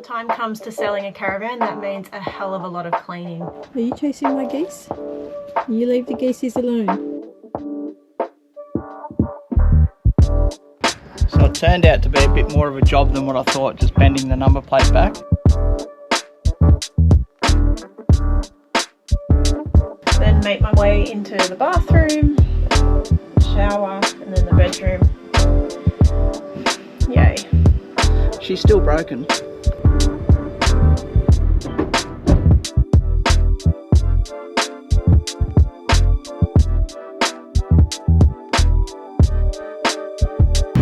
time comes to selling a caravan, that means a hell of a lot of cleaning. Are you chasing my geese? You leave the geese alone. So it turned out to be a bit more of a job than what I thought, just bending the number plate back. Then make my way into the bathroom, shower, and then the bedroom. Yay. She's still broken.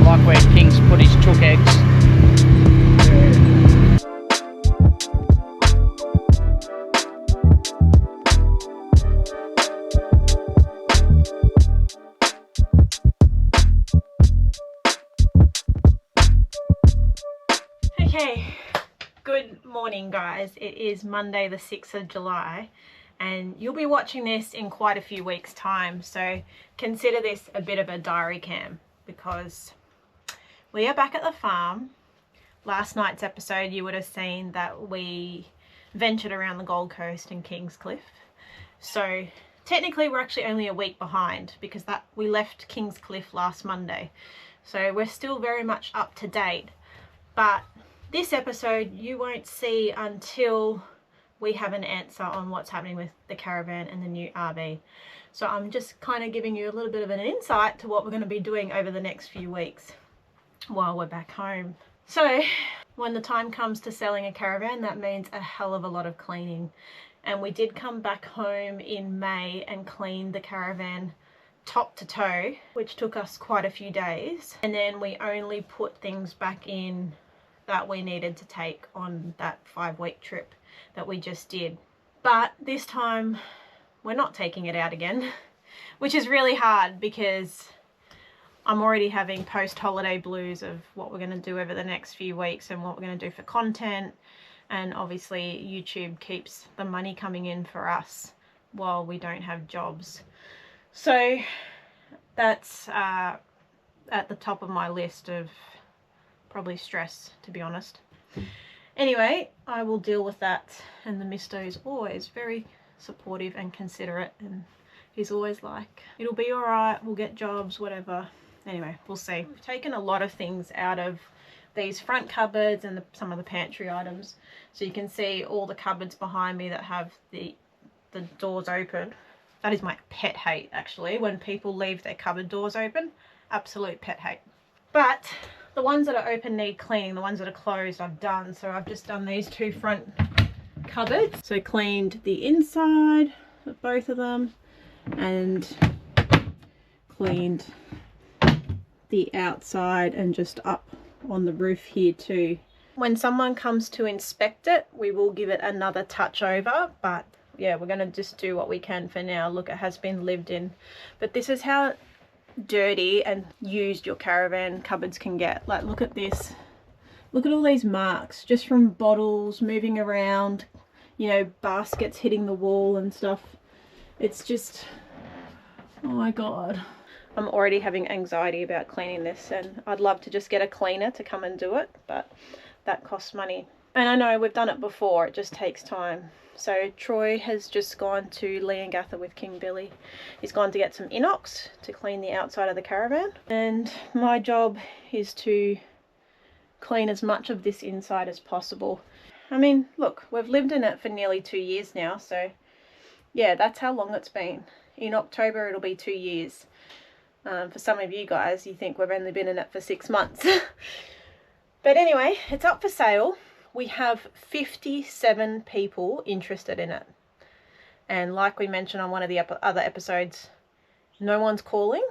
Like where King's put his chook eggs. Okay, good morning guys. It is Monday the 6th of July and you'll be watching this in quite a few weeks time, so consider this a bit of a diary cam because we are back at the farm. Last night's episode you would have seen that we ventured around the Gold Coast and Kingscliff, so technically we're actually only a week behind because we left Kingscliff last Monday, so we're still very much up to date. But this episode you won't see until we have an answer on what's happening with the caravan and the new RV. So I'm just kind of giving you a little bit of an insight to what we're going to be doing over the next few weeks while we're back home. So when the time comes to selling a caravan, that means a hell of a lot of cleaning. And we did come back home in May and clean the caravan top to toe, which took us quite a few days. And then we only put things back in that we needed to take on that 5-week trip that we just did. But this time we're not taking it out again, which is really hard because I'm already having post-holiday blues of what we're going to do over the next few weeks and what we're going to do for content. And obviously YouTube keeps the money coming in for us while we don't have jobs. So that's at the top of my list of probably stress, to be honest. Anyway, I will deal with that, and the misto is always very supportive and considerate, and he's always like, it'll be all right, we'll get jobs, whatever. Anyway, we'll see. We've taken a lot of things out of these front cupboards and some of the pantry items, so you can see all the cupboards behind me that have the doors open. That is my pet hate, actually, when people leave their cupboard doors open. Absolute pet hate. But the ones that are open need cleaning. The ones that are closed I've done. So I've just done these two front cupboards. So cleaned the inside of both of them and cleaned the outside and just up on the roof here too. When someone comes to inspect it, we will give it another touch over, but yeah, we're going to just do what we can for now. Look, it has been lived in, but this is how dirty and used your caravan cupboards can get. Like, look at this, look at all these marks just from bottles moving around, you know, baskets hitting the wall and stuff. It's just, oh my god, I'm already having anxiety about cleaning this, and I'd love to just get a cleaner to come and do it, but that costs money. And I know we've done it before, it just takes time. So Troy has just gone to Leongatha with King Billy. He's gone to get some inox to clean the outside of the caravan. And my job is to clean as much of this inside as possible. I mean, look, we've lived in it for nearly 2 years now. So yeah, that's how long it's been. In October, it'll be 2 years. For some of you guys, you think we've only been in it for 6 months. But anyway, it's up for sale. We have 57 people interested in it. And like we mentioned on one of the other episodes, no one's calling.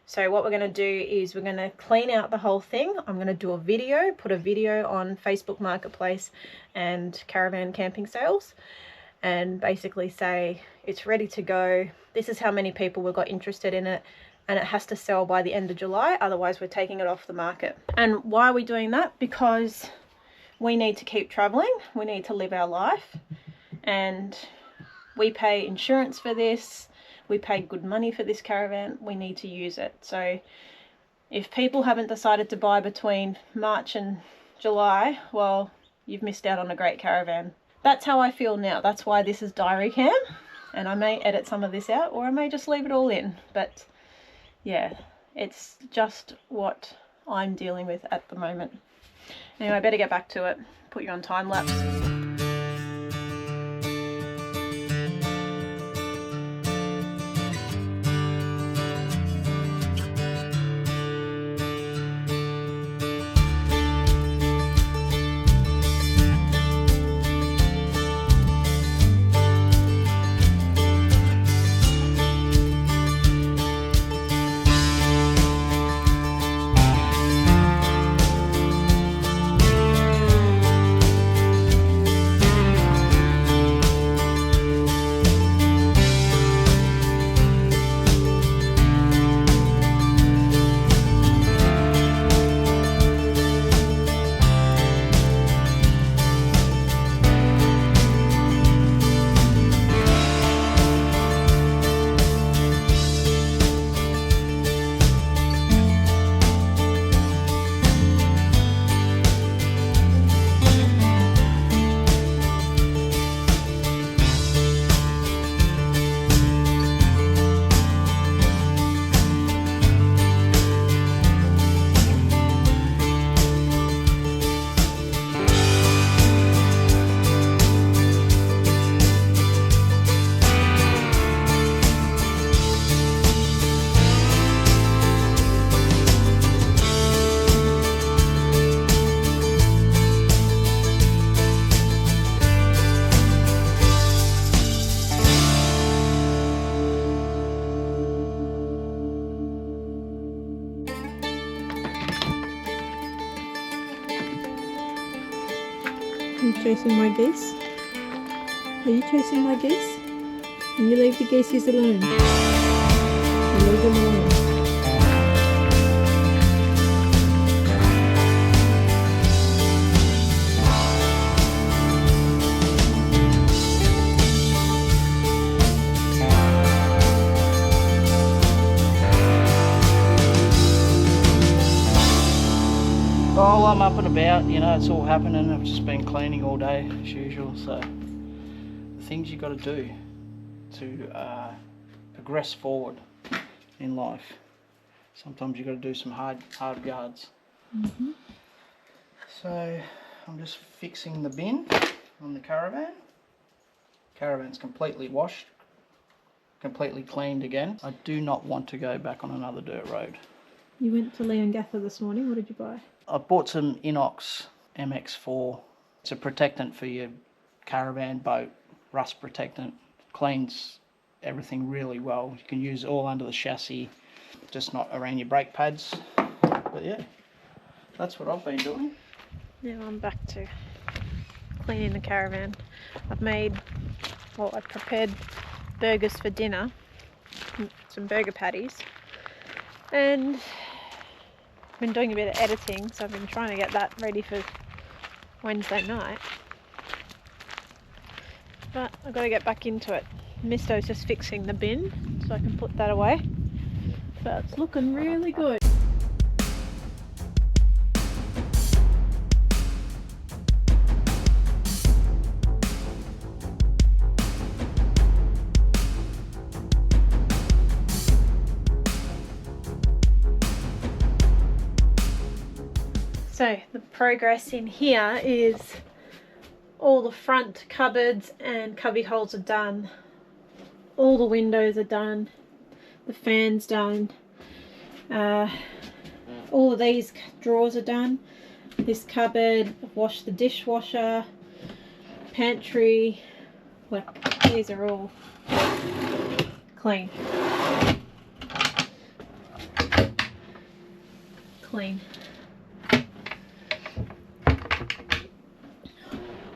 So what we're going to do is we're going to clean out the whole thing. I'm going to do a video, put a video on Facebook Marketplace and Caravan Camping Sales, and basically say it's ready to go. This is how many people we've got interested in it, and it has to sell by the end of July. Otherwise, we're taking it off the market. And why are we doing that? Because we need to keep traveling, we need to live our life, and we pay insurance for this, we pay good money for this caravan, we need to use it. So if people haven't decided to buy between March and July, well, you've missed out on a great caravan. That's how I feel now. That's why this is diary cam, and I may edit some of this out or I may just leave it all in. But yeah, it's just what I'm dealing with at the moment. Anyway, I better get back to it. Put you on time lapse. Are you chasing my geese? Are you chasing my geese? You leave the geese alone. You leave them alone. Well, I'm up and about, you know, it's all happening. I've just been cleaning all day as usual, so the things you got to do to progress forward in life. Sometimes you got to do some hard yards. So I'm just fixing the bin on the caravan. Caravan's completely washed, completely cleaned again. I do not want to go back on another dirt road. You went to Leongatha this morning. What did you buy? I bought some Inox MX4. It's a protectant for your caravan boat, rust protectant. Cleans everything really well. You can use it all under the chassis, just not around your brake pads. But yeah, that's what I've been doing. Now I'm back to cleaning the caravan. I've prepared burgers for dinner, some burger patties, and I've been doing a bit of editing, so I've been trying to get that ready for Wednesday night. But I've got to get back into it. Misto's just fixing the bin so I can put that away. But it's looking really good. So the progress in here is all the front cupboards and cubby holes are done. All the windows are done. The fan's done. All of these drawers are done. This cupboard, I've washed the dishwasher, pantry. Well, these are all clean. Clean.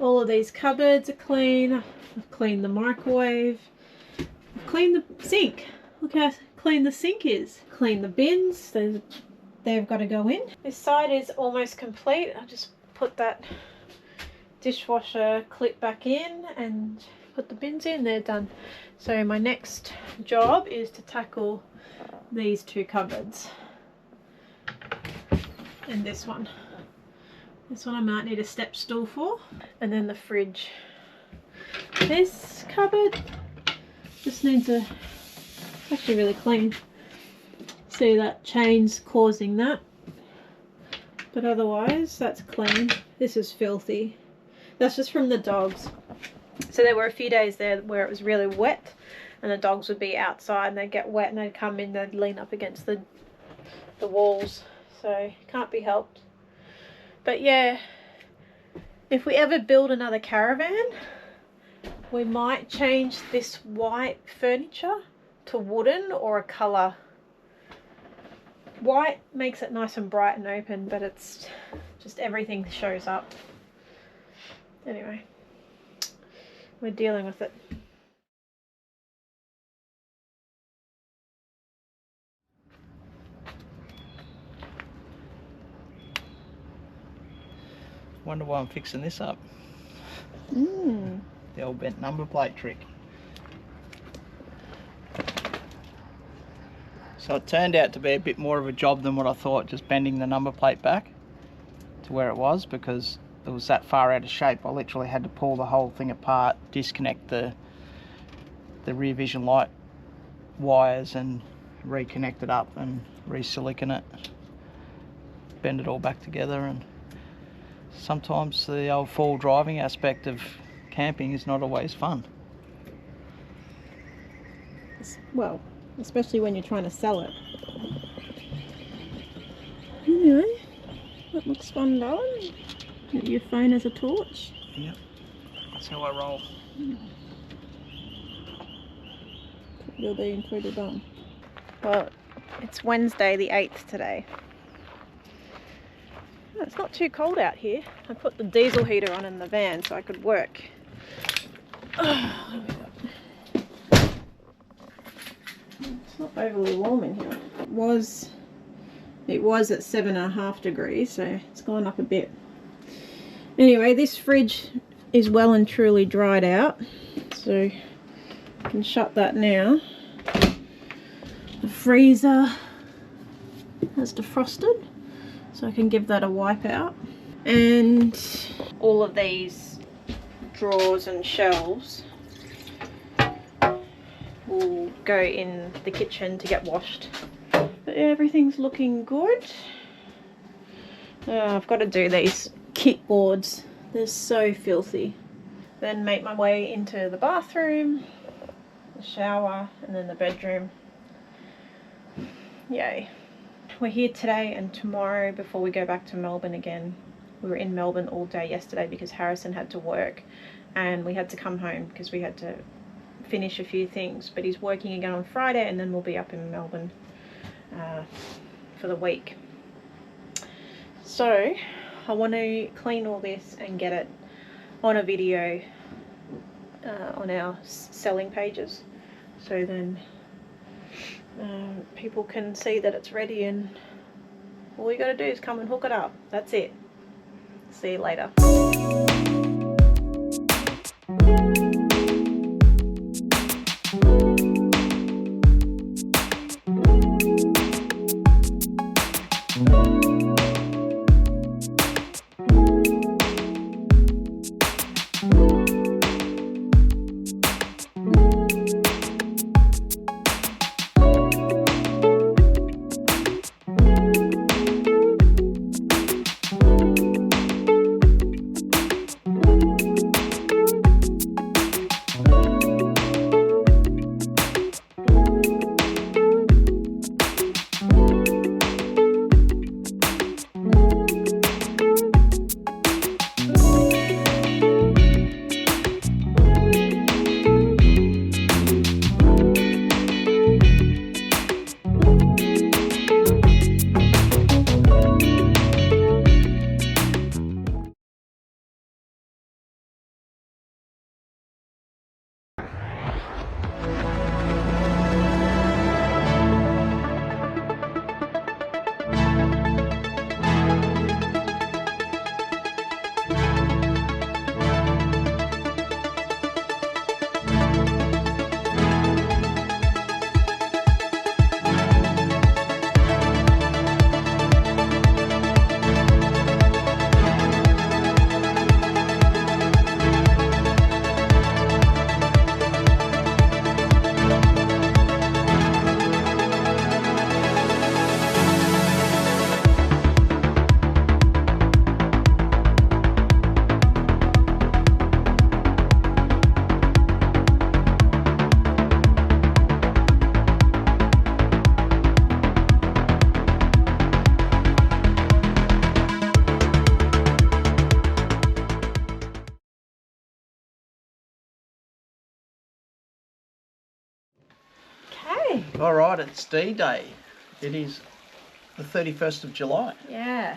All of these cupboards are clean. I've cleaned the microwave. I've cleaned the sink. Look how clean the sink is. Clean the bins. They've got to go in. This side is almost complete. I just put that dishwasher clip back in and put the bins in. They're done. So my next job is to tackle these two cupboards and this one. This one I might need a step stool for. And then the fridge. This cupboard just needs a, it's actually really clean. See that chain's causing that. But otherwise that's clean. This is filthy. That's just from the dogs. So there were a few days there where it was really wet and the dogs would be outside and they'd get wet and they'd come in, they'd lean up against the walls. So can't be helped. But yeah, if we ever build another caravan, we might change this white furniture to wooden or a colour. White makes it nice and bright and open, but it's just everything shows up. Anyway, we're dealing with it. Wonder why I'm fixing this up. The old bent number plate trick. So it turned out to be a bit more of a job than what I thought, just bending the number plate back to where it was, because it was that far out of shape. I literally had to pull the whole thing apart, disconnect the rear vision light wires and reconnect it up and re-silicon it, bend it all back together. And sometimes the old fall driving aspect of camping is not always fun. Well, especially when you're trying to sell it. Anyway, that looks fun, darling. Your phone as a torch. Yep, that's how I roll. You're being pretty done. Well, it's Wednesday the 8th today. Oh, it's not too cold out here. I put the diesel heater on in the van so I could work. It's not overly warm in here. It was at 7.5 degrees, so it's gone up a bit. Anyway, this fridge is well and truly dried out, so I can shut that now. The freezer has defrosted, so I can give that a wipe out. And all of these drawers and shelves will go in the kitchen to get washed. But yeah, everything's looking good. I've got to do these kickboards. They're so filthy. Then make my way into the bathroom, the shower, and then the bedroom. Yay. We're here today and tomorrow before we go back to Melbourne again. We were in Melbourne all day yesterday because Harrison had to work and we had to come home because we had to finish a few things, but he's working again on Friday and then we'll be up in Melbourne for the week. So I want to clean all this and get it on a video on our selling pages, so then people can see that it's ready, and all you got to do is come and hook it up. That's it. See you later. D-Day. All right, it's D-Day. It is the 31st of July. Yeah.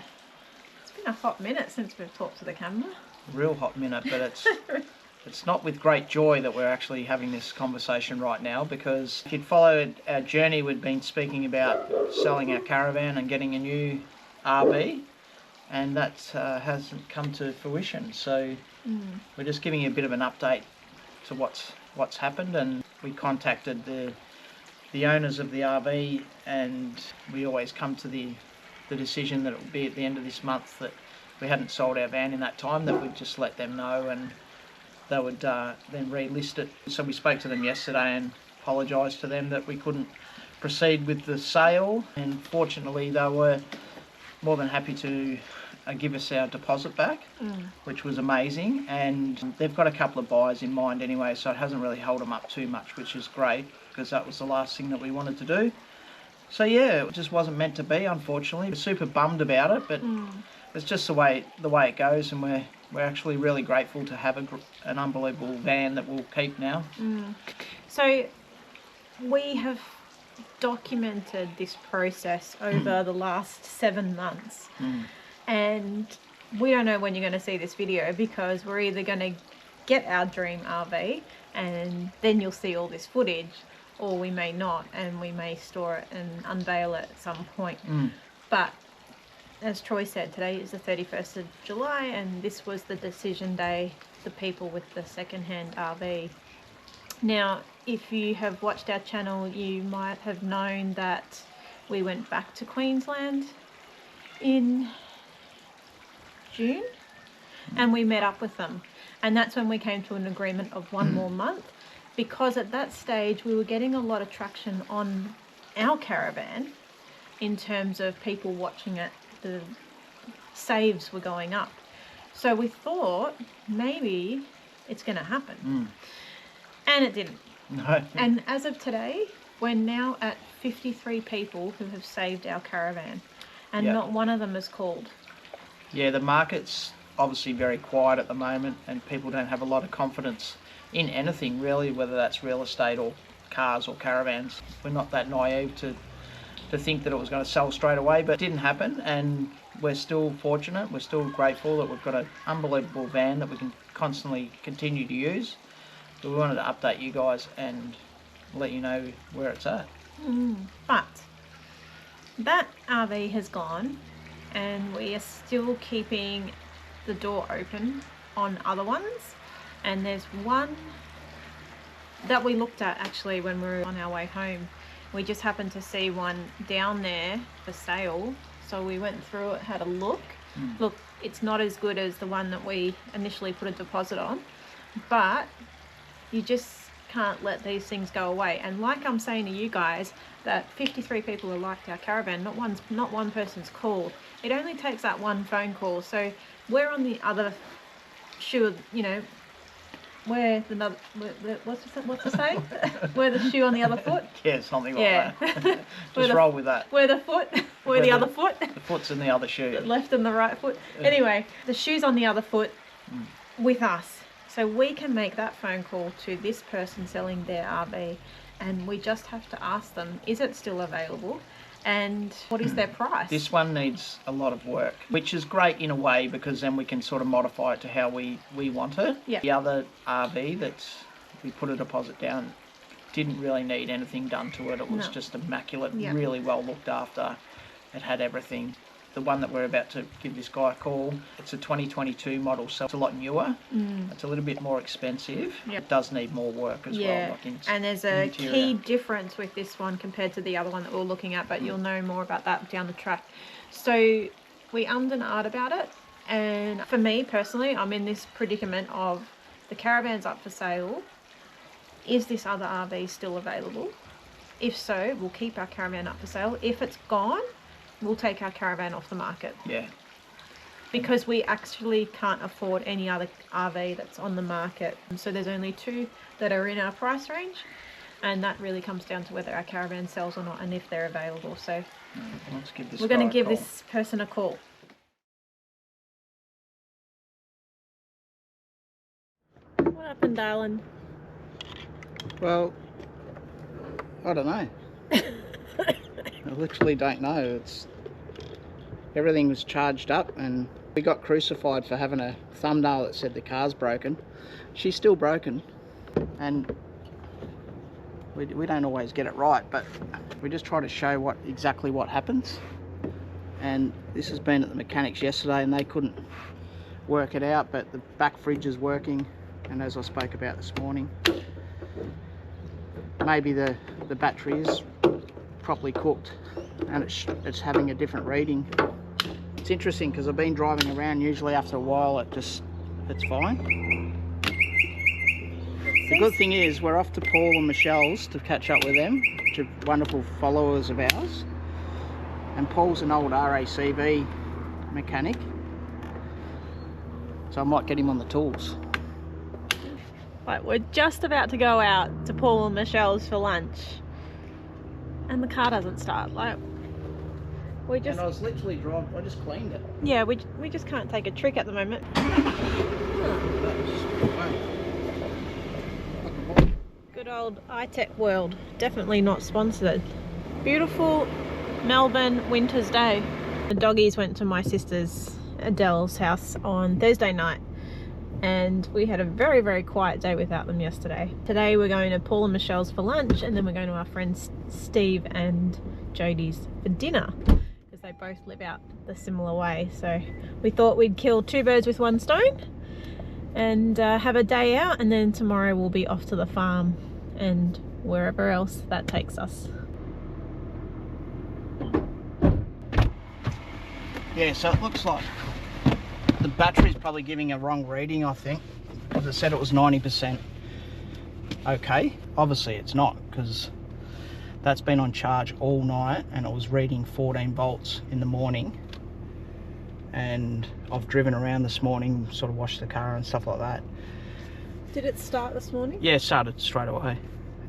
It's been a hot minute since we've talked to the camera. Real hot minute, but it's not with great joy that we're actually having this conversation right now, because if you'd followed our journey, we'd been speaking about selling our caravan and getting a new RV, and that hasn't come to fruition. So we're just giving you a bit of an update to what's happened, and we contacted the owners of the RV, and we always come to the decision that it will be at the end of this month that we hadn't sold our van in that time, that we'd just let them know and they would then relist it. So we spoke to them yesterday and apologised to them that we couldn't proceed with the sale, and fortunately they were more than happy to give us our deposit back, which was amazing, and they've got a couple of buyers in mind anyway, so it hasn't really held them up too much, which is great, because that was the last thing that we wanted to do. So yeah, it just wasn't meant to be, unfortunately. We're super bummed about it, but it's just the way it goes, and we're actually really grateful to have an unbelievable van that we'll keep now. So we have documented this process over the last 7 months, and we don't know when you're going to see this video, because we're either going to get our dream RV and then you'll see all this footage, or we may not, and we may store it and unveil it at some point. But as Troy said, today is the 31st of July, and this was the decision day, the people with the second-hand RV. Now, if you have watched our channel, you might have known that we went back to Queensland in June, and we met up with them, and that's when we came to an agreement of 1 more month, because at that stage we were getting a lot of traction on our caravan in terms of people watching it. The saves were going up, so we thought maybe it's going to happen, and it didn't. No. And as of today, we're now at 53 people who have saved our caravan, and not one of them is called. Yeah, the market's obviously very quiet at the moment, and people don't have a lot of confidence in anything really, whether that's real estate or cars or caravans. We're not that naive to think that it was going to sell straight away, but it didn't happen, and we're still fortunate, we're still grateful that we've got an unbelievable van that we can constantly continue to use. But we wanted to update you guys and let you know where it's at. But that RV has gone, and we are still keeping the door open on other ones, and there's one that we looked at actually when we were on our way home. We just happened to see one down there for sale, so we went through it, had a look. Look, it's not as good as the one that we initially put a deposit on, but you just can't let these things go away. And like I'm saying to you guys, that 53 people have liked our caravan, not one person's called. It only takes that one phone call. So we're on the other shoe, you know, what's the saying? We're the shoe on the other foot. Yeah, something like that. Just roll with that. We're the foot. We're the other foot. The foot's in the other shoe. The left and the right foot. Anyway, the shoe's on the other foot with us. So we can make that phone call to this person selling their RV, and we just have to ask them, is it still available? And what is their price? This one needs a lot of work, which is great in a way, because then we can sort of modify it to how we want it. Yep. The other RV that we put a deposit down didn't really need anything done to it. It was just immaculate, really well looked after. It had everything. The one that we're about to give this guy a call, it's a 2022 model, so it's a lot newer. It's a little bit more expensive. It does need more work as well. Like and there's a key difference with this one compared to the other one that we're looking at, but you'll know more about that down the track. So we ummed and ahed about it, and for me personally, I'm in this predicament of the caravan's up for sale. Is this other RV still available? If so, we'll keep our caravan up for sale. If it's gone, we'll take our caravan off the market. Yeah. Because we actually can't afford any other RV that's on the market. So there's only 2 that are in our price range, and that really comes down to whether our caravan sells or not, and if they're available. So let's give this we're going to give this person a call. What happened, darling? Well, I don't know. I literally don't know. It's everything was charged up, and we got crucified for having a thumbnail that said the car's broken. She's still broken, and we don't always get it right, but we just try to show exactly what happens. And this has been at the mechanics yesterday and they couldn't work it out, but the back fridge is working, and as I spoke about this morning, maybe the battery is properly cooked and it's having a different reading. It's interesting because I've been driving around, usually after a while it's fine. The good thing is we're off to Paul and Michelle's to catch up with them, which are wonderful followers of ours. And Paul's an old RACV mechanic, so I might get him on the tools. Like, we're just about to go out to Paul and Michelle's for lunch, and the car doesn't start. Like, we just... And I was literally driving, I just cleaned it. Yeah, we just can't take a trick at the moment. Good old iTech World. Definitely not sponsored. Beautiful Melbourne winter's day. The doggies went to my sister's Adele's house on Thursday night, and we had a very, very quiet day without them yesterday. Today we're going to Paul and Michelle's for lunch, and then we're going to our friends Steve and Jodie's for dinner, because they both live out the similar way. So we thought we'd kill two birds with one stone and have a day out, and then tomorrow we'll be off to the farm and wherever else that takes us. Yeah, so it looks like the battery's probably giving a wrong reading, I think, because it said it was 90% okay. Obviously it's not, because that's been on charge all night and it was reading 14 volts in the morning. And I've driven around this morning, sort of washed the car and stuff like that. Did it start this morning? Yeah, it started straight away.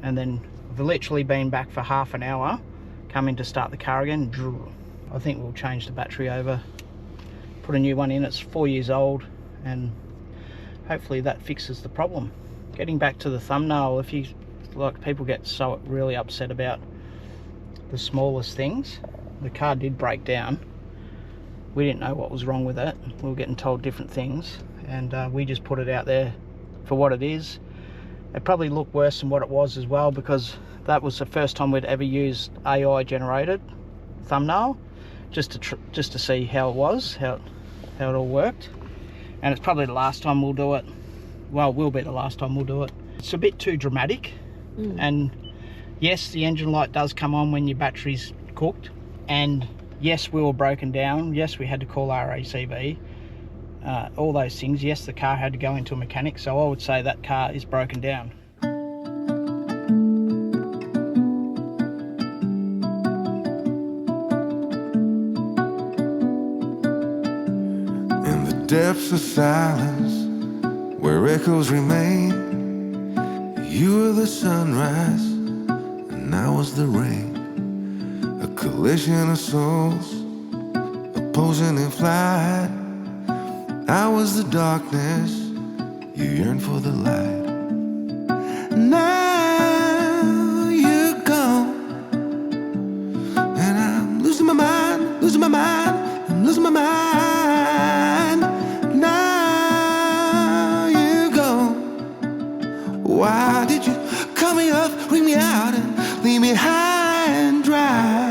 And then I've literally been back for half an hour, coming to start the car again. I think we'll change the battery over, put a new one in. It's 4 years old, and hopefully that fixes the problem. Getting back to the thumbnail, if you like, people get so really upset about the smallest things. The car did break down. We didn't know what was wrong with it. We were getting told different things, and we just put it out there for what it is. It probably looked worse than what it was as well, because that was the first time we'd ever used AI generated thumbnail, just to see how it was, how it all worked. And it's probably the last time we'll do it. Well, it will be the last time we'll do it. It's a bit too dramatic. And yes, the engine light does come on when your battery's cooked, and yes, we were broken down. Yes, we had to call RACV. All those things. Yes, the car had to go into a mechanic, so I would say that car is broken down. In the depths of silence, where echoes remain, you were the sunrise and I was the rain. A collision of souls opposing in flight. I was the darkness, you yearned for the light. Now you're gone, and I'm losing my mind, losing my mind, I'm losing my mind. Now you're gone. Why did you cut me up, bring me out, and leave me high and dry?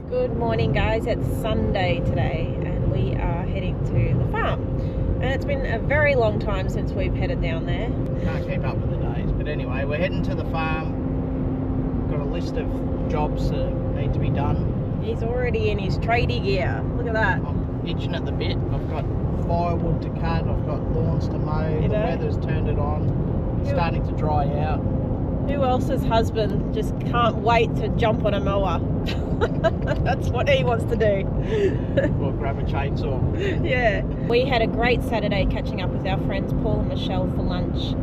Good morning, guys. It's Sunday today and we are heading to the farm, and it's been a very long time since we've headed down there. Can't keep up with the days, but anyway, we're heading to the farm. Got a list of jobs that need to be done. He's already in his tradie gear. Look at that. I'm itching at the bit. I've got firewood to cut, I've got lawns to mow, the weather's turned it on, it's starting to dry out. Who else's husband just can't wait to jump on a mower? That's what he wants to do. Or grab a chainsaw. Yeah. We had a great Saturday catching up with our friends Paul and Michelle for lunch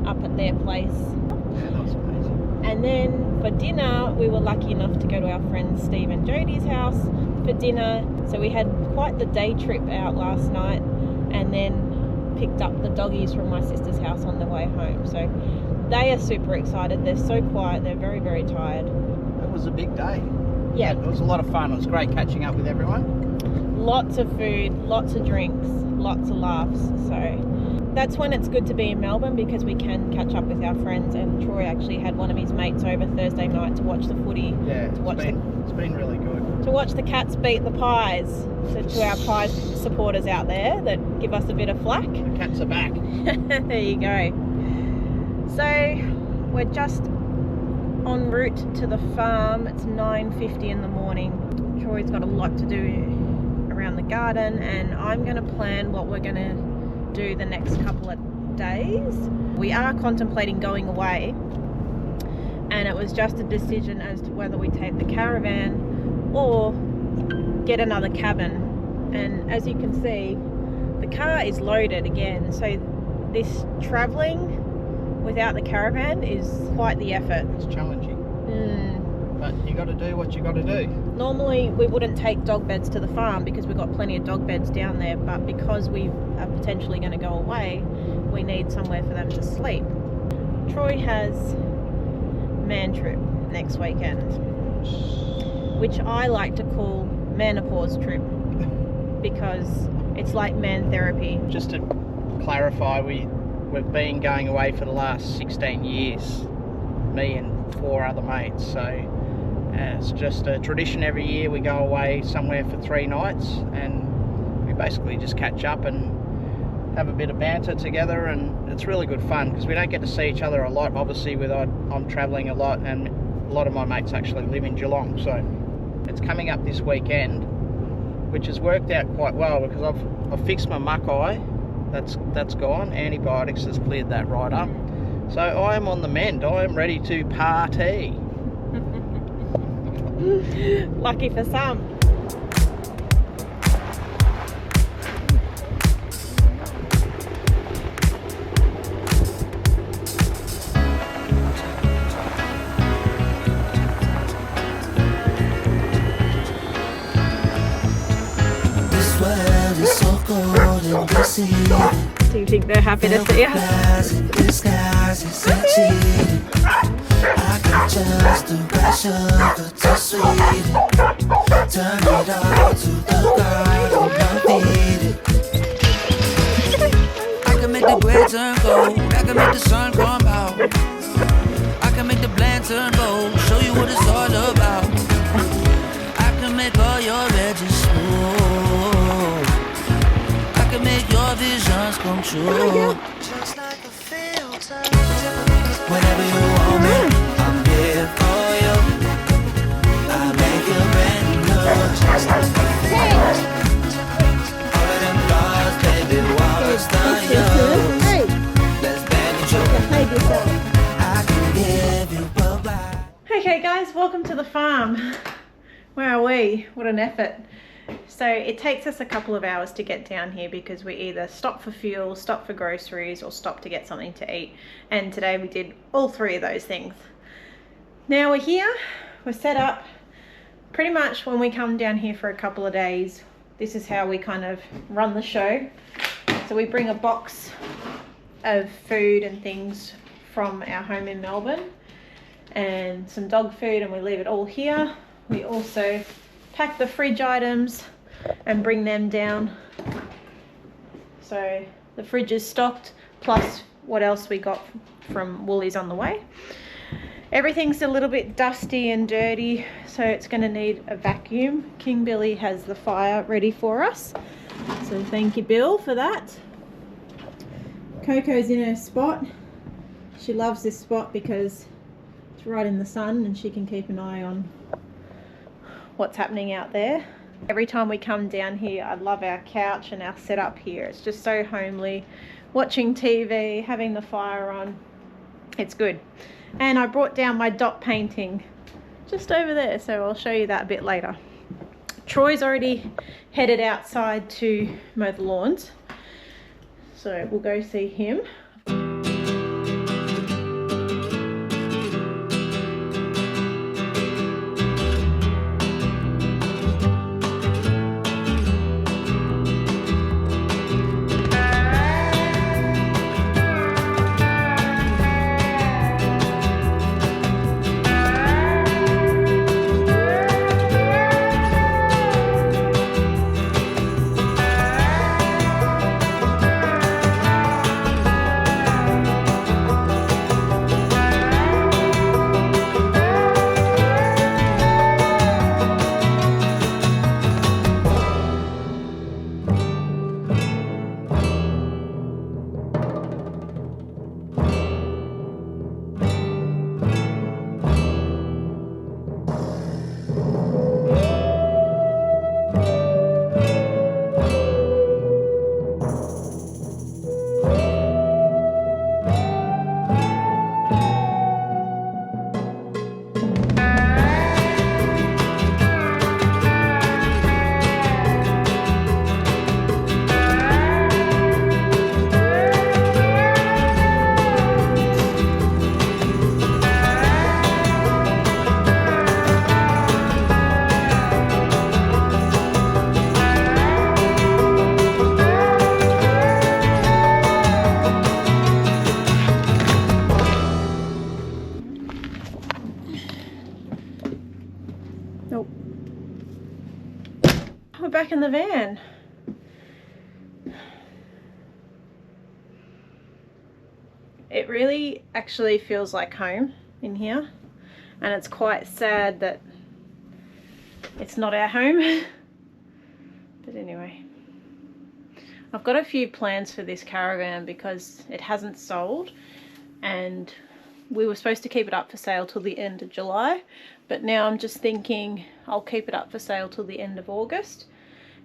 up at their place. Yeah, that was amazing. And then for dinner, we were lucky enough to go to our friends Steve and Jodie's house for dinner. So we had quite the day trip out last night, and then picked up the doggies from my sister's house on their way home. So they are super excited. They're so quiet. They're very, very tired. It was a big day. Yeah. It was a lot of fun. It was great catching up with everyone. Lots of food, lots of drinks, lots of laughs. So that's when it's good to be in Melbourne, because we can catch up with our friends. And Troy actually had one of his mates over Thursday night to watch the footy. Yeah, it's been really good. To watch the Cats beat the Pies. So to our Pies supporters out there that give us a bit of flack. The Cats are back. There you go. So we're just en route to the farm. It's 9:50 in the morning. Troy's got a lot to do around the garden, and I'm going to plan what we're going to do the next couple of days. We are contemplating going away, and it was just a decision as to whether we take the caravan or get another cabin. And as you can see, the car is loaded again, so this travelling without the caravan is quite the effort. It's challenging. But you got to do what you got to do. Normally we wouldn't take dog beds to the farm because we've got plenty of dog beds down there, but because we are potentially going to go away, we need somewhere for them to sleep. Troy has man trip next weekend, which I like to call menopause trip, because it's like man therapy. Just to clarify, we've been going away for the last 16 years, me and 4 other mates, so it's just a tradition. Every year we go away somewhere for 3 nights, and we basically just catch up and have a bit of banter together, and it's really good fun because we don't get to see each other a lot. Obviously, I'm travelling a lot, and a lot of my mates actually live in Geelong, so it's coming up this weekend, which has worked out quite well because I've fixed my muck eye. That's gone. Antibiotics has cleared that right up. So I am on the mend. I am ready to party. Lucky for some. This world is so cold and deceiving. Do you think they're happy to see us? I can just do that sugar to sweet it. Turn it all to the garden and feed it. I can make the gray turn gold. I can make the sun come out. I can make the bland turn gold. Show you what it's all about. I can make all your edges smooth. I can make your visions come true. Just like a filter. Whenever you want me, I'm here for you. I make you brand new. Just like a filter. All of them flaws, baby, while it's done you. Let's bang it through. I can give you bye-bye. Okay guys, welcome to the farm. Where are we? What an effort. So it takes us a couple of hours to get down here because we either stop for fuel, stop for groceries, or stop to get something to eat. And today we did all 3 of those things. Now we're here, we're set up. Pretty much when we come down here for a couple of days, this is how we kind of run the show. So we bring a box of food and things from our home in Melbourne and some dog food, and we leave it all here. We also pack the fridge items and bring them down. So the fridge is stocked, plus what else we got from Woolies on the way. Everything's a little bit dusty and dirty, so it's going to need a vacuum. King Billy has the fire ready for us, so thank you, Bill, for that. Coco's in her spot. She loves this spot because it's right in the sun and she can keep an eye on what's happening out there. Every time we come down here, I love our couch and our setup here. It's just so homely. Watching TV, having the fire on, it's good. And I brought down my dot painting just over there, so I'll show you that a bit later. Troy's already headed outside to mow the lawns, so we'll go see him. we're back in the van. It really actually feels like home in here, and it's quite sad that it's not our home. But anyway, I've got a few plans for this caravan because it hasn't sold, and we were supposed to keep it up for sale till the end of July, but now I'm just thinking I'll keep it up for sale till the end of August,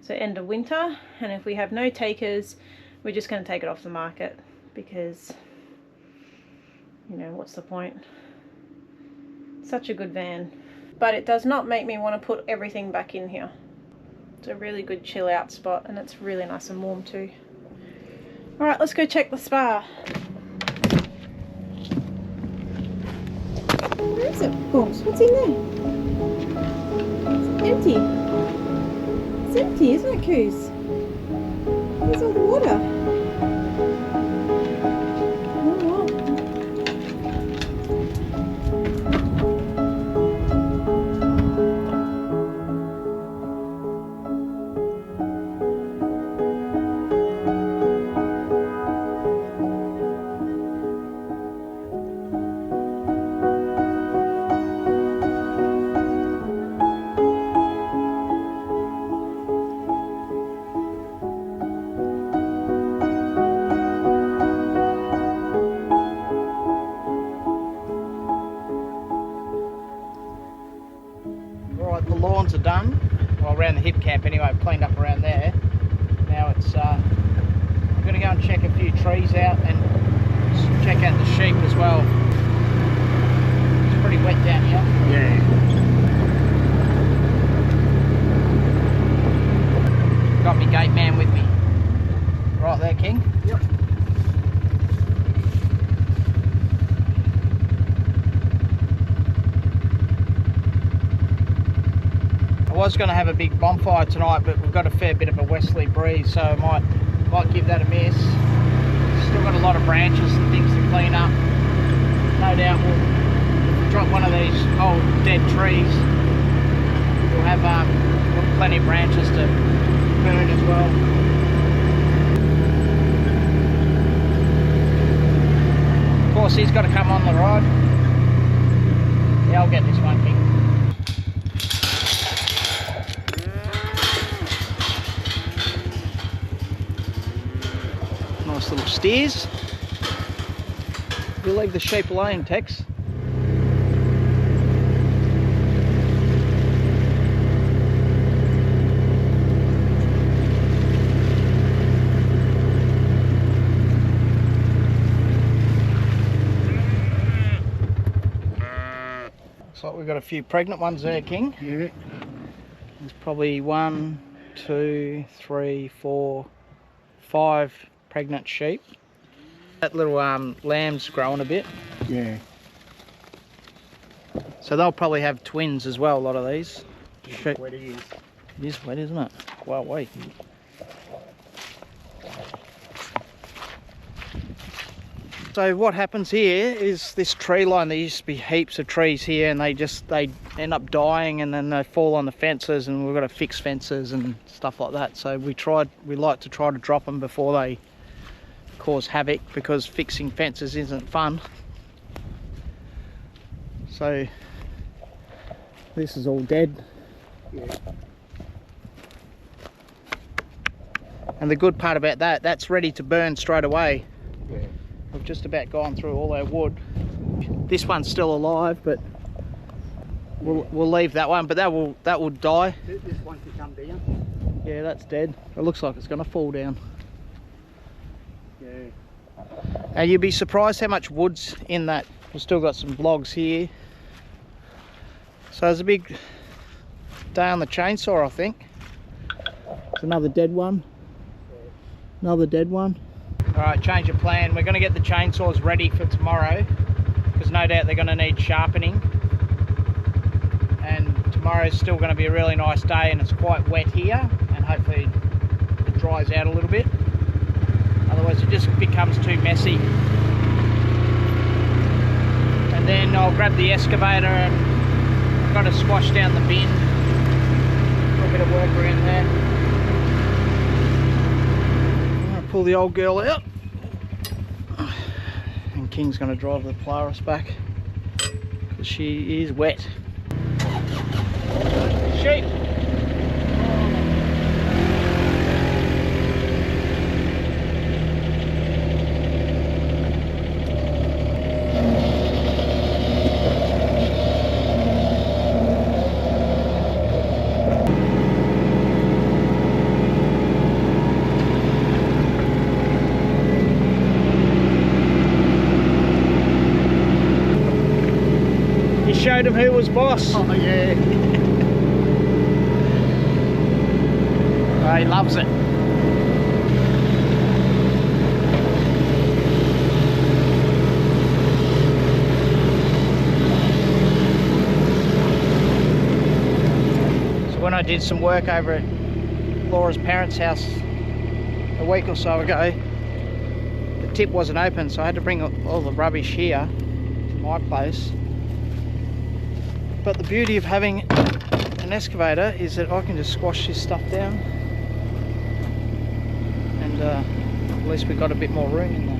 so end of winter, and if we have no takers, we're just going to take it off the market because, you know, what's the point? Such a good van. But it does not make me want to put everything back in here. It's a really good chill out spot, and it's really nice and warm too. Alright, let's go check the spa. Where is it, Bombs? What's in there? It's empty. It's empty, isn't it, Coos? Where's all the water? Right, the lawns are done. Well, around the hip camp anyway, I've cleaned up around there. Now it's, I'm going to go and check a few trees out and check out the sheep as well. It's pretty wet down here. Yeah. Got me gate man with me. Right there, King? Yep. I was going to have a big bonfire tonight, but we've got a fair bit of a westerly breeze, so I might give that a miss. Still got a lot of branches and things to clean up. No doubt we'll drop one of these old dead trees. We'll have plenty of branches to burn as well. Of course, he's got to come on the ride. Yeah, I'll get this one, King. Nice little steers. You leave the sheep alone, Tex. Looks like we've got a few pregnant ones there, King. Yeah. There's probably 1, 2, 3, 4, 5 pregnant sheep. That little lamb's growing a bit. Yeah. So they'll probably have twins as well, a lot of these. It's wet it is. It is wet, isn't it? Wow, wait. So what happens here is this tree line, there used to be heaps of trees here, and they end up dying, and then they fall on the fences, and we've got to fix fences and stuff like that. So we like to try to drop them before they cause havoc, because fixing fences isn't fun. So this is all dead. Yeah. And the good part about that's ready to burn straight away. Yeah. We've just about gone through all our wood. This one's still alive, but we'll leave that one, but that will die. This one can come down. Yeah, that's dead. It looks like it's going to fall down. Yeah. And you'd be surprised how much wood's in that. We've still got some logs here. So there's a big day on the chainsaw, I think. There's another dead one. Another dead one. Alright, change of plan. We're going to get the chainsaws ready for tomorrow, because no doubt they're going to need sharpening. And tomorrow's still going to be a really nice day, and it's quite wet here, and hopefully it dries out a little bit. Otherwise it just becomes too messy. And then I'll grab the excavator and I've got to squash down the bin. A little bit of work around there. pull the old girl out, and King's going to drive the Polaris back because she is wet. Sheep! Showed him who was boss. Oh yeah. Oh, he loves it. So when I did some work over at Laura's parents' house a week or so ago, the tip wasn't open, so I had to bring all the rubbish here to my place. But the beauty of having an excavator is that I can just squash this stuff down, and at least we've got a bit more room in there.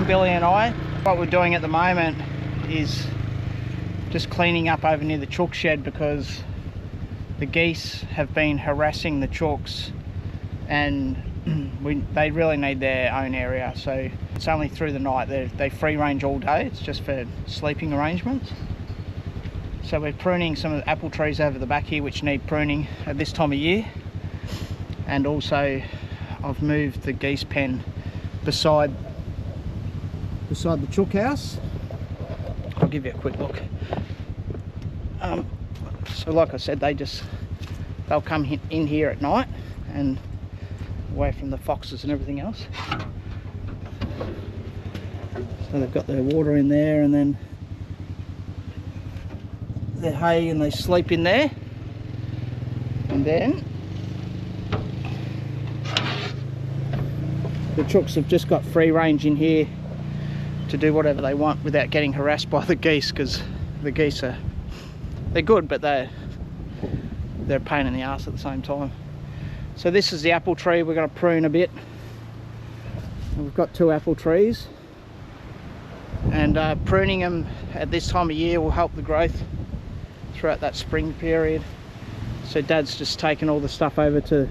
Billy and I. What we're doing at the moment is just cleaning up over near the chook shed because the geese have been harassing the chooks, and they really need their own area, so it's only through the night. They free range all day. It's just for sleeping arrangements. So we're pruning some of the apple trees over the back here which need pruning at this time of year, and also I've moved the geese pen beside the chook house. I'll give you a quick look. So like I said, they'll come in here at night and away from the foxes and everything else. So they've got their water in there and then their hay, and they sleep in there. And then the chooks have just got free range in here to do whatever they want without getting harassed by the geese, because the geese they're good, but they're a pain in the ass at the same time. So this is the apple tree we're going to prune a bit. And we've got 2 apple trees, and pruning them at this time of year will help the growth throughout that spring period. So Dad's just taken all the stuff over to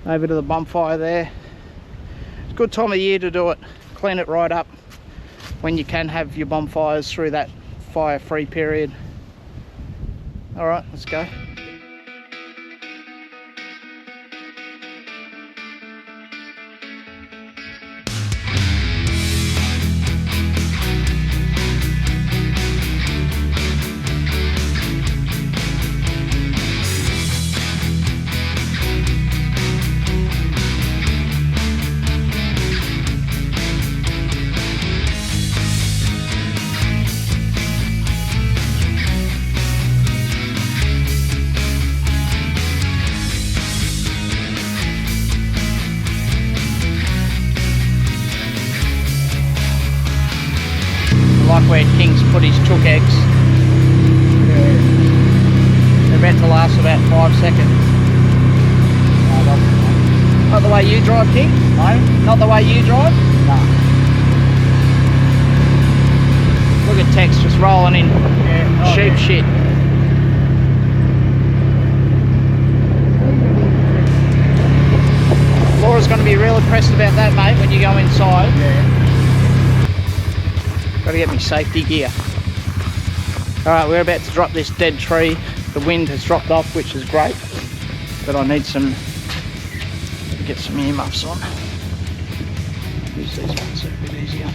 the bonfire there. It's a good time of year to do it. Clean it right up when you can have your bonfires through that fire free period. All right, let's go. where King's put his chook eggs. They're about to last about 5 seconds. Not the way you drive, King? No. Not the way you drive? No. Look at Tex just rolling in sheep shit. Laura's going to be real impressed about that, mate, when you go inside. Yeah. Got to get me safety gear. Alright, we're about to drop this dead tree. The wind has dropped off, which is great. But I need to get some earmuffs on. Use these ones, they're a bit easier.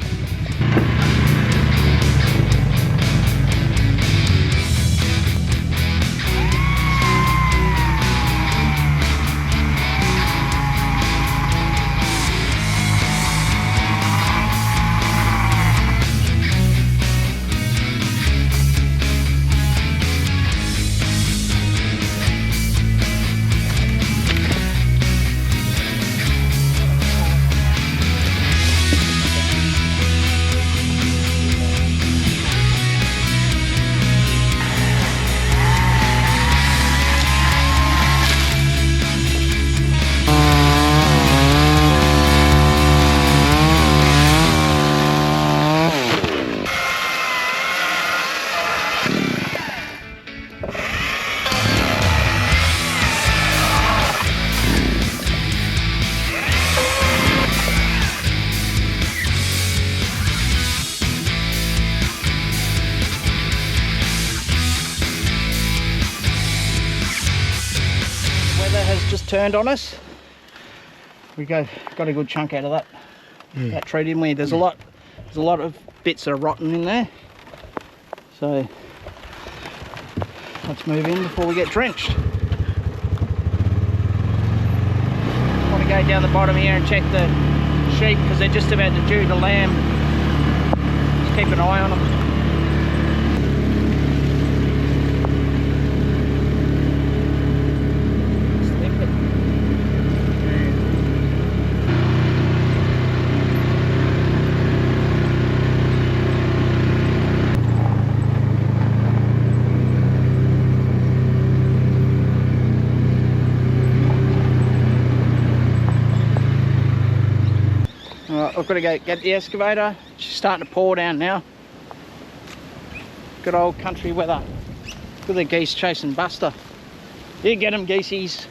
Has just turned on us. We got a good chunk out of that tree, didn't we? There's a lot of bits that are rotten in there. So let's move in before we get drenched. I want to go down the bottom here and check the sheep because they're just about to due the lamb. Just keep an eye on them. I've got to go get the excavator. She's starting to pour down now. Good old country weather. Look at the geese chasing Buster. You get them, geesies.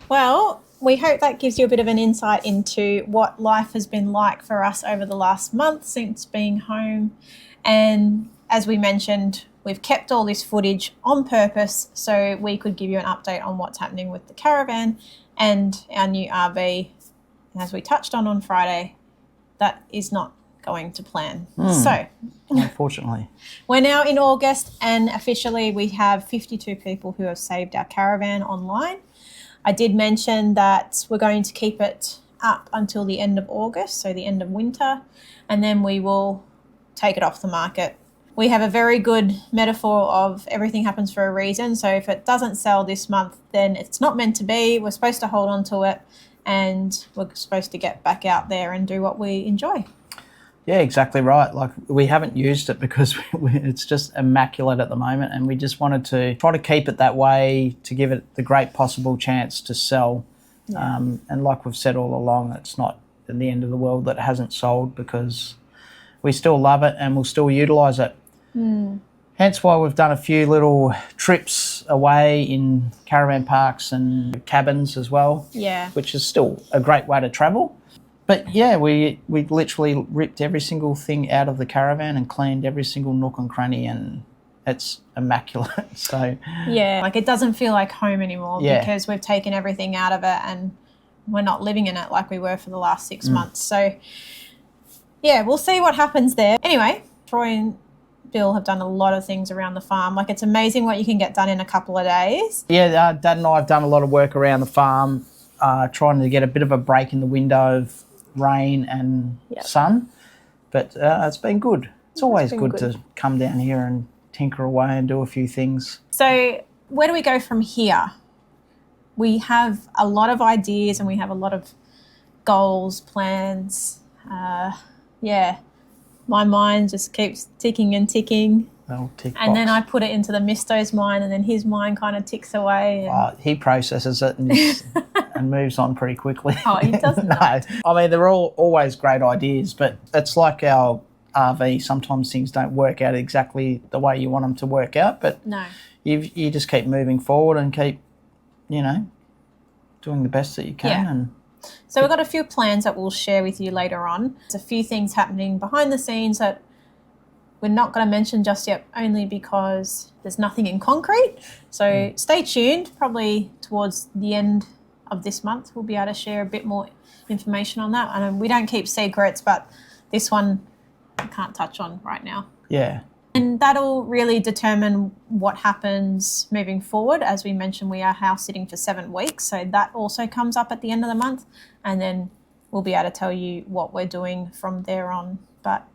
Well, we hope that gives you a bit of an insight into what life has been like for us over the last month since being home. And as we mentioned, we've kept all this footage on purpose so we could give you an update on what's happening with the caravan and our new RV. And as we touched on Friday, that is not going to plan. So, unfortunately, we're now in August and officially we have 52 people who have saved our caravan online. I did mention that we're going to keep it up until the end of August, so the end of winter, and then we will take it off the market. We have a very good metaphor of everything happens for a reason. So if it doesn't sell this month, then it's not meant to be. We're supposed to hold on to it and we're supposed to get back out there and do what we enjoy. Yeah, exactly right. Like, we haven't used it because it's just immaculate at the moment, and we just wanted to try to keep it that way to give it the great possible chance to sell. Yeah. And like we've said all along, it's not the end of the world that it hasn't sold because we still love it and we'll still utilise it. Hence why we've done a few little trips away in caravan parks and cabins as well. Yeah. Which is still a great way to travel. But yeah, we literally ripped every single thing out of the caravan and cleaned every single nook and cranny, and it's immaculate. So yeah, like it doesn't feel like home anymore because we've taken everything out of it and we're not living in it like we were for the last 6 months. So yeah, we'll see what happens there. Anyway, Troy and Bill have done a lot of things around the farm. Like, it's amazing what you can get done in a couple of days. Yeah, Dad and I have done a lot of work around the farm, trying to get a bit of a break in the window of rain and sun. But it's been good. It's always good to come down here and tinker away and do a few things. So where do we go from here? We have a lot of ideas and we have a lot of goals, plans. Yeah. My mind just keeps ticking and ticking. Well, tick And then I box. put it into the Misto's mind, and then his mind kind of ticks away. And... He processes it and, and moves on pretty quickly. Oh, he doesn't. No, I mean, they're all always great ideas, but it's like our RV. Sometimes things don't work out exactly the way you want them to work out, but No. you just keep moving forward and keep, doing the best that you can. Yeah. And So we've got a few plans that we'll share with you later on. There's a few things happening behind the scenes that we're not going to mention just yet, only because there's nothing in concrete. So stay tuned. Probably towards the end of this month, we'll be able to share a bit more information on that. And we don't keep secrets, but this one I can't touch on right now. yeah. And that'll really determine what happens moving forward. As we mentioned, we are house sitting for 7 weeks. So that also comes up at the end of the month. And then we'll be able to tell you what we're doing from there on. But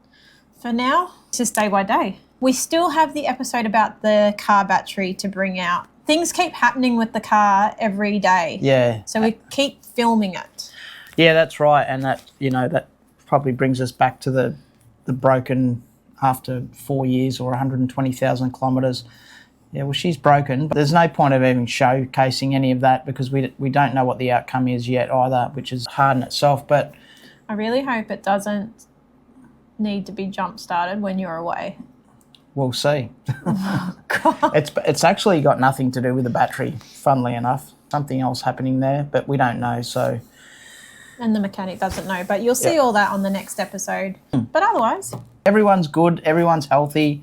for now, it's just day by day. We still have the episode about the car battery to bring out. Things keep happening with the car every day. Yeah. So we keep filming it. Yeah, that's right. And that, that probably brings us back to the broken after 4 years or 120,000 kilometres. Yeah, well, she's broken, but there's no point of even showcasing any of that because we don't know what the outcome is yet either, which is hard in itself. But I really hope it doesn't need to be jump-started when you're away. we'll see. Oh, God. It's actually got nothing to do with the battery, funnily enough. Something else happening there, but we don't know, so... And the mechanic doesn't know, but you'll see all that on the next episode. But otherwise... Everyone's good. Everyone's healthy.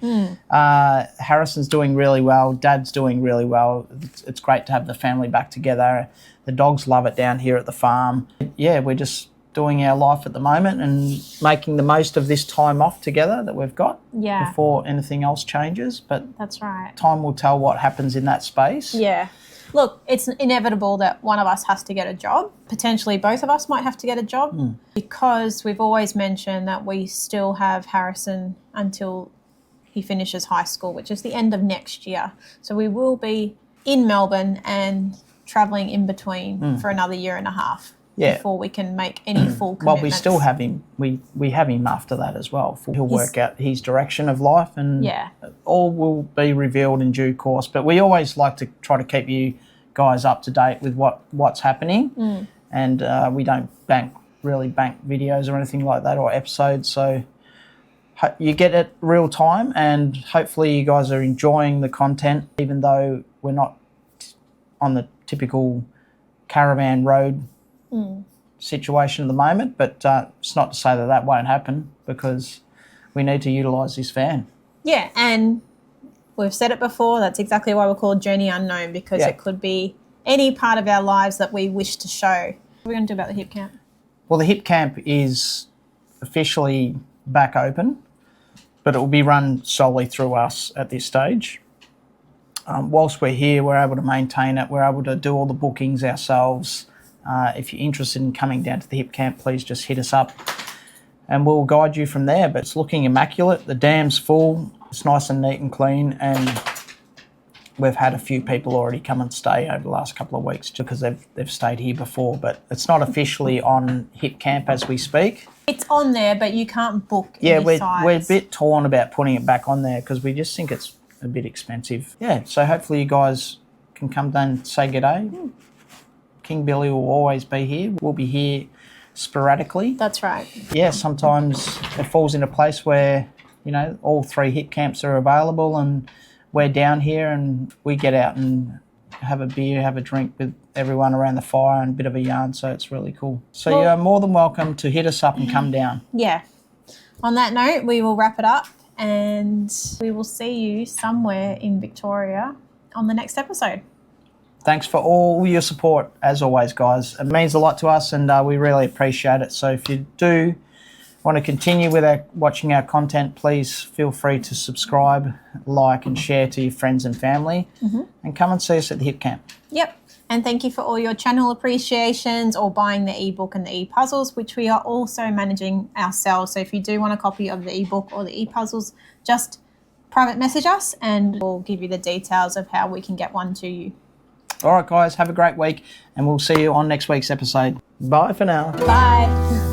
Harrison's doing really well. Dad's doing really well. It's great to have the family back together. The dogs love it down here at the farm. Yeah, we're just doing our life at the moment and making the most of this time off together that we've got before anything else changes. But that's right. Time will tell what happens in that space. Yeah. Look, it's inevitable that one of us has to get a job. Potentially both of us might have to get a job because we've always mentioned that we still have Harrison until he finishes high school, which is the end of next year. So we will be in Melbourne and travelling in between for another year and a half before we can make any full commitments. Well, we still have him. We have him after that as well. He'll work out his direction of life and all will be revealed in due course. But we always like to try to keep you guys up to date with what's happening. And we don't really bank videos or anything like that or episodes. So you get it real time and hopefully you guys are enjoying the content, even though we're not on the typical caravan road situation at the moment, but it's not to say that won't happen because we need to utilise this van. Yeah, and we've said it before, that's exactly why we're called Journey Unknown, because it could be any part of our lives that we wish to show. What are we going to do about the hip camp? Well, the hip camp is officially back open, but it will be run solely through us at this stage. Whilst we're here, we're able to maintain it. We're able to do all the bookings ourselves. If you're interested in coming down to the hip camp, please just hit us up and we'll guide you from there. But it's looking immaculate. The dam's full. It's nice and neat and clean. And we've had a few people already come and stay over the last couple of weeks just because they've stayed here before. But it's not officially on hip camp as we speak. It's on there, but you can't book we're size. a bit torn about putting it back on there because we just think it's a bit expensive. Yeah, so hopefully you guys can come down and say g'day. King Billy will always be here. We'll be here sporadically. That's right. Yeah, sometimes it falls into place where, all 3 hip camps are available and we're down here and we get out and have a beer, have a drink with everyone around the fire and a bit of a yarn, so it's really cool. So you are more than welcome to hit us up and come down. Yeah. On that note, we will wrap it up and we will see you somewhere in Victoria on the next episode. Thanks for all your support, as always, guys. It means a lot to us and we really appreciate it. So if you do want to continue with watching our content, please feel free to subscribe, like and share to your friends and family and come and see us at the hip camp. Yep. And thank you for all your channel appreciations or buying the ebook and the Epuzzles, which we are also managing ourselves. So if you do want a copy of the ebook or the Epuzzles, just private message us and we'll give you the details of how we can get one to you. All right, guys, have a great week and we'll see you on next week's episode. Bye for now. Bye.